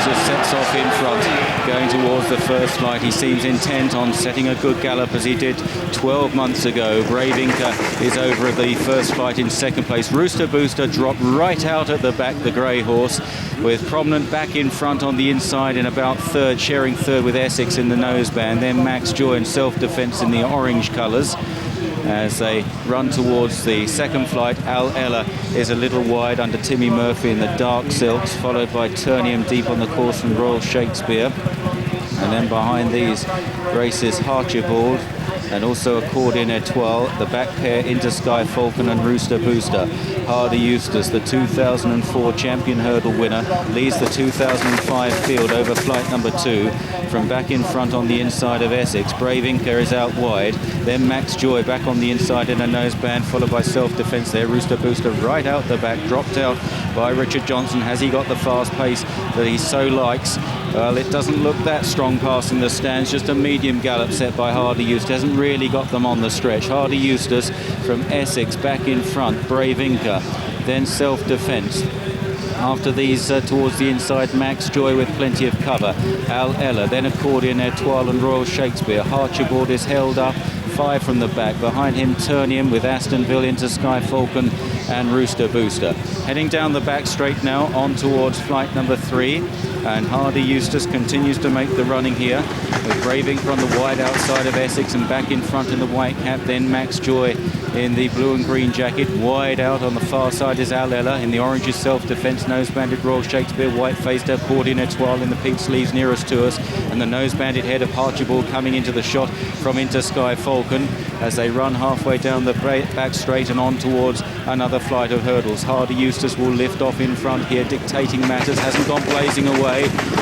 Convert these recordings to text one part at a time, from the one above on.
Eustace sets off in front, going towards the first flight. He seems intent on setting a good gallop as he did 12 months ago. Brave Inca is over the first flight in second place. Rooster Booster dropped right out at the back, the grey horse, with Prominent back in front on the inside in about third, sharing third with Essex in the noseband. Then Max Joy and Self-Defence in the orange colours. As they run towards the second flight, Al Ella is a little wide under Timmy Murphy in the dark silks, followed by Turnium deep on the course from Royal Shakespeare. And then behind these races Harchibald and also Accordion Etoile, the back pair Into Sky Falcon and Rooster Booster. Hardy Eustace, the 2004 champion hurdle winner, leads the 2005 field over flight number 2. From back in front on the inside of Essex, Brave Inca is out wide. Then Max Joy back on the inside in a noseband, followed by Self-Defence there. Rooster Booster right out the back, dropped out by Richard Johnson. Has he got the fast pace that he so likes? Well, it doesn't look that strong passing the stands, just a medium gallop set by Hardy Eustace. Hasn't really got them on the stretch. Hardy Eustace from Essex back in front, Brave Inca, then Self-Defence. After these, towards the inside, Max Joy with plenty of cover. Al Ella, then Accordion Etoile and Royal Shakespeare. Harchibald is held up, 5 from the back. Behind him, Turnium with Astonville, Into Sky Falcon and Rooster Booster. Heading down the back straight now, on towards flight number 3. And Hardy Eustace continues to make the running here, with Brave Inca on the wide outside of Essex and back in front in the white cap. Then Max Joy in the blue and green jacket. Wide out on the far side is Al Ella. In the orange is Self-Defence, nose-banded Royal Shakespeare, white-faced Accordion Etoile in the pink sleeves nearest to us. And the nose-banded head of Harchibald coming into the shot from Into Sky Falcon as they run halfway down the back straight and on towards another flight of hurdles. Hardy Eustace will lift off in front here, dictating matters, hasn't gone blazing away.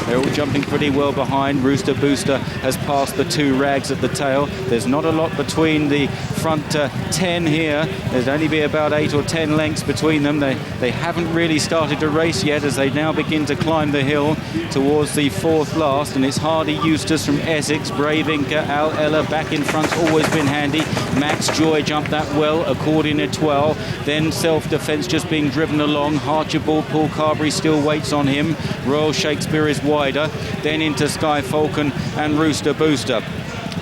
They're all jumping pretty well behind. Rooster Booster has passed the 2 rags at the tail. There's not a lot between the front 10 here. There'd only be about 8 or 10 lengths between them. They haven't really started to race yet as they now begin to climb the hill towards the 4th last. And it's Hardy Eustace from Essex, Brave Inca, Al Ella back in front, always been handy. Max Joy jumped that well, Accordion Etoile. Then Self-Defence just being driven along. Harchibald, Paul Carberry still waits on him. Royal Shakespeare is wider. Then Into Sky Falcon and Rooster Booster.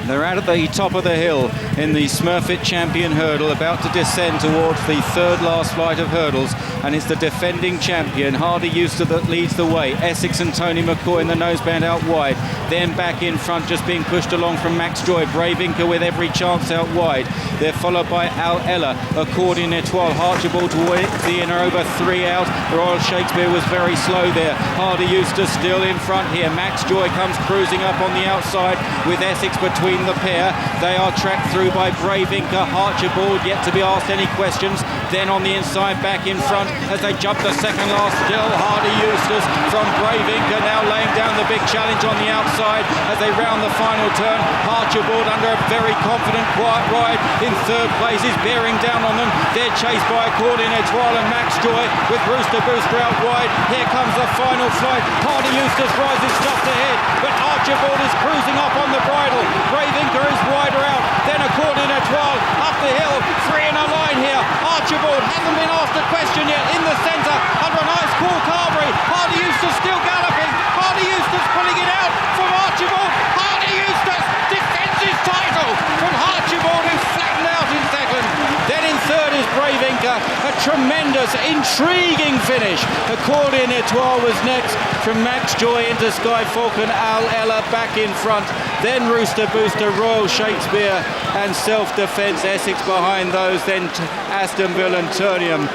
They're out at the top of the hill in the Smurfit champion hurdle, about to descend towards the 3rd last flight of hurdles, and it's the defending champion, Hardy Eustace, that leads the way. Essex and Tony McCoy in the noseband out wide. Then back in front, just being pushed along from Max Joy. Brave Inca with every chance out wide. They're followed by Al Ella, Accordion Etoile, Harchibald towards the inner over 3 out. Royal Shakespeare was very slow there. Hardy Eustace still in front here. Max Joy comes cruising up on the outside with Essex between the pair. They are tracked through by Brave Inca. Harchibald yet to be asked any questions. Then on the inside, back in front as they jump the 2nd last, still Hardy Eustace from Brave Inca, now laying down the big challenge on the outside as they round the final turn. Harchibald under a very confident, quiet ride in 3rd place is bearing down on them. They're chased by Accordion Etoile and Max Joy with Rooster Booster out wide. Here comes the final flight. Hardy Eustace rises just ahead, but Archibald is cruising up on the bridle. Brave Inca is wider out. Then Accordion Etoile up the hill. 3 in a line here. Archibald hasn't been asked a question yet. In the centre, under a nice cool Carberry. Hardy Eustace still galloping. Hardy Eustace pulling it out from Archibald. Hardy Eustace defends his title from Harchibald, who's flattened out in 2nd. Then in 3rd is Brave Inca. A tremendous, intriguing finish. Accordion Etoile was next from Max Joy, Into Sky Falcon, Al Ella back in front. Then Rooster Booster, Royal Shakespeare and Self-Defence, Essex behind those. Then Astonville and Turnium.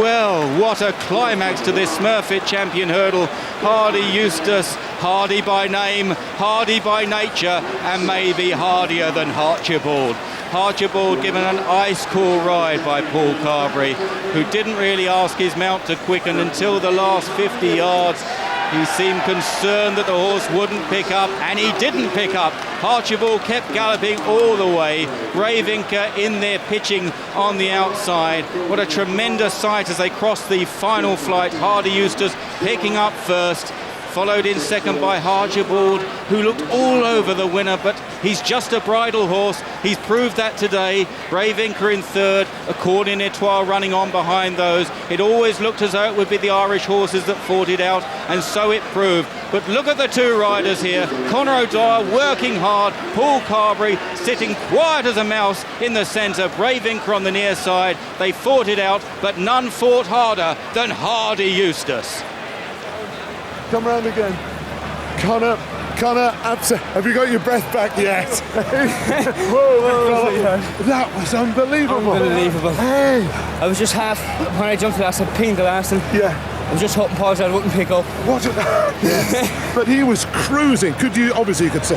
Well, what a climax to this Smurfit champion hurdle. Hardy Eustace, hardy by name, hardy by nature, and maybe hardier than Harchibald. Harchibald given an ice-cool ride by Paul Carberry, who didn't really ask his mount to quicken until the last 50 yards. He seemed concerned that the horse wouldn't pick up, and he didn't pick up. Harchibald kept galloping all the way. Brave Inca in there pitching on the outside. What a tremendous sight as they crossed the final flight. Hardy Eustace picking up first. followed in second by Harchibald, who looked all over the winner, but he's just a bridle horse. He's proved that today. Brave Inca in third, Accordion, Etoile running on behind those. It always looked as though it would be the Irish horses that fought it out, and so it proved. But look at the two riders here. Conor Dwyer working hard, Paul Carberry sitting quiet as a mouse in the centre, Brave Inca on the near side. They fought it out, but none fought harder than hardy Eustace. Come round again. Conor, have you got your breath back yet? Whoa, that was unbelievable. Unbelievable. Hey. I was just half, when I jumped the last, I pinged the last, and I was just hoping Paul said I wouldn't pick up. What? Yes. But he was cruising. Obviously you could say.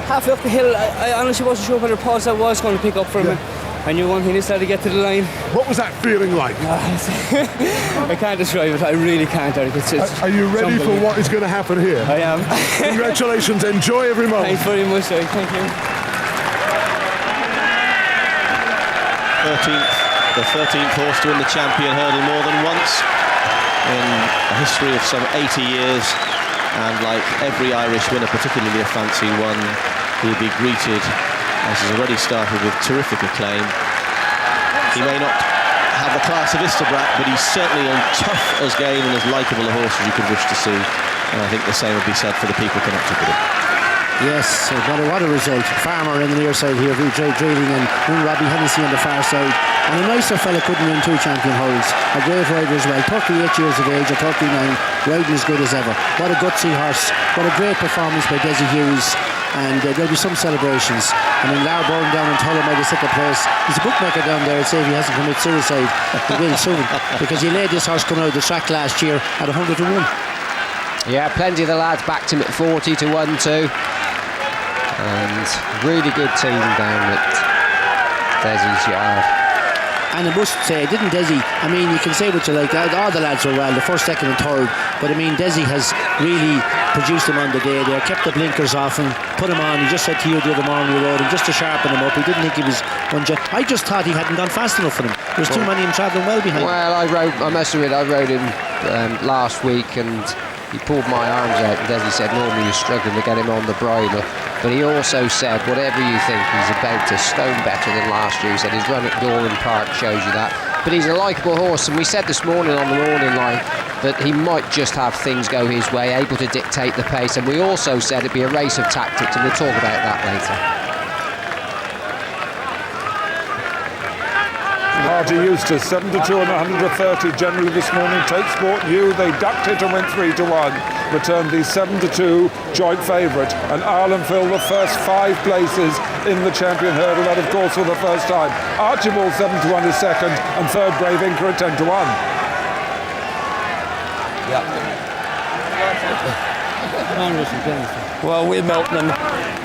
Halfway up the hill, I honestly wasn't sure whether Paul said was going to pick up for him. I knew one thing, is that to get to the line. What was that feeling like? I can't describe it. I really can't, Eric. Are you ready for what is going to happen here? I am. Congratulations. Enjoy every moment. Thanks very much, Eric. Thank you. 13th horse to win the champion hurdle more than once in a history of some 80 years. And like every Irish winner, particularly a fancy one, he'll be greeted, as he's already started, with terrific acclaim. He may not have the class of Istabrack, but he's certainly as tough as game and as likeable a horse as you could wish to see. And I think the same would be said for the people connected with him. Yes, what a result. Farmer in the near side here, Dreeling, and Robbie Hennessy on the far side. And a nicer fella couldn't win 2 champion holes. A great rider as well, 38 years of age, or 39, riding as good as ever. What a gutsy horse. What a great performance by Desi Hughes. And there'll be some celebrations. I mean, Lar Bourne down in Tulla made a second place. He's a bookmaker down there. I'd say if he hasn't committed suicide, he will soon, because he laid this horse coming out of the track last year at 100 to 1. Yeah, plenty of the lads backed him at 40 to 1 too. And really good team down at Desi's yard. And I must say, didn't Desi, I mean, you can say what you like, all the lads were well, the first, second and third, but I mean, Desi has really produced them on the day there, kept the blinkers off and put him on. He just said to you the other morning we rode him just to sharpen him up. He didn't think he was I just thought he hadn't gone fast enough for him. There was too many of him travelling well behind him. Well, I must admit, I rode him last week, and he pulled my arms out, and Desi said normally you're struggling to get him on the bridle. But he also said, whatever you think, he's about a stone better than last year. He said his run at Doran Park shows you that. But he's a likeable horse, and we said this morning on the morning line that he might just have things go his way, able to dictate the pace. And we also said it'd be a race of tactics, and we'll talk about that later. Hardy Eustace, 7 to 2 and 130 generally this morning. Take Sport knew they ducked it and went 3 to 1. Returned the 7 to 2 joint favourite. And Ireland filled the first 5 places in the champion hurdle. That, of course, for the first time. Archibald 7 to 1 is second, and third Brave Inca at 10 to 1. Well, we'll melt them,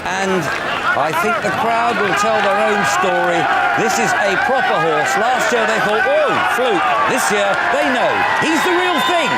and I think the crowd will tell their own story. This is a proper horse. Last year they thought, oh, fluke. This year they know he's the real thing.